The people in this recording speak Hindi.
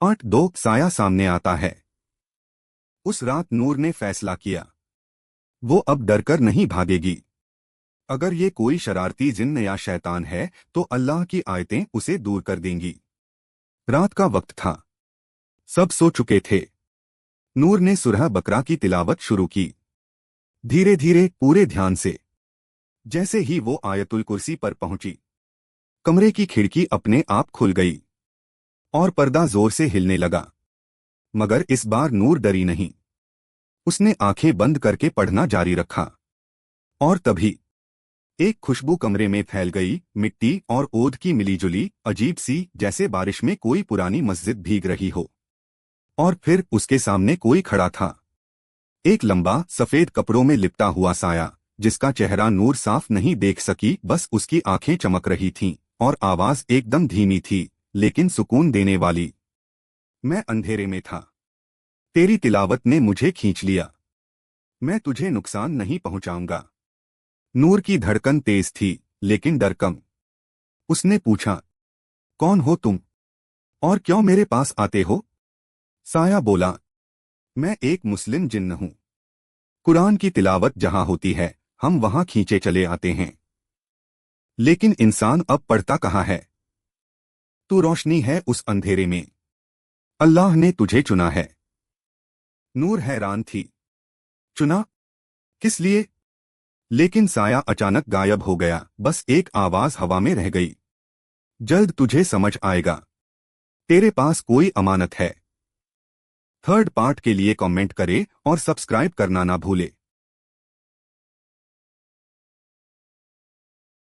8-2 साया सामने आता है। उस रात नूर ने फैसला किया, वो अब डरकर नहीं भागेगी। अगर ये कोई शरारती जिन्न या शैतान है तो अल्लाह की आयतें उसे दूर कर देंगी। रात का वक्त था, सब सो चुके थे। नूर ने सूरह बकरा की तिलावत शुरू की, धीरे धीरे, पूरे ध्यान से। जैसे ही वो आयतुल कुर्सी पर पहुंची, कमरे की खिड़की अपने आप खुल गई और पर्दा जोर से हिलने लगा। मगर इस बार नूर डरी नहीं। उसने आंखें बंद करके पढ़ना जारी रखा। और तभी एक खुशबू कमरे में फैल गई, मिट्टी और ओद की मिलीजुली, अजीब सी, जैसे बारिश में कोई पुरानी मस्जिद भीग रही हो। और फिर उसके सामने कोई खड़ा था, एक लंबा सफेद कपड़ों में लिपटा हुआ साया, जिसका चेहरा नूर साफ नहीं देख सकी, बस उसकी आंखें चमक रही थीं और आवाज एकदम धीमी थी, लेकिन सुकून देने वाली। मैं अंधेरे में था, तेरी तिलावत ने मुझे खींच लिया, मैं तुझे नुकसान नहीं पहुंचाऊंगा। नूर की धड़कन तेज थी, लेकिन डर कम। उसने पूछा, कौन हो तुम और क्यों मेरे पास आते हो? साया बोला, मैं एक मुस्लिम जिन्न हूं। कुरान की तिलावत जहां होती है, हम वहां खींचे चले आते हैं। लेकिन इंसान अब पढ़ता कहाँ है? तू रोशनी है उस अंधेरे में, अल्लाह ने तुझे चुना है। नूर हैरान थी, चुना? किस लिए? लेकिन साया अचानक गायब हो गया, बस एक आवाज हवा में रह गई, जल्द तुझे समझ आएगा, तेरे पास कोई अमानत है। थर्ड पार्ट के लिए कमेंट करें और सब्सक्राइब करना ना भूले।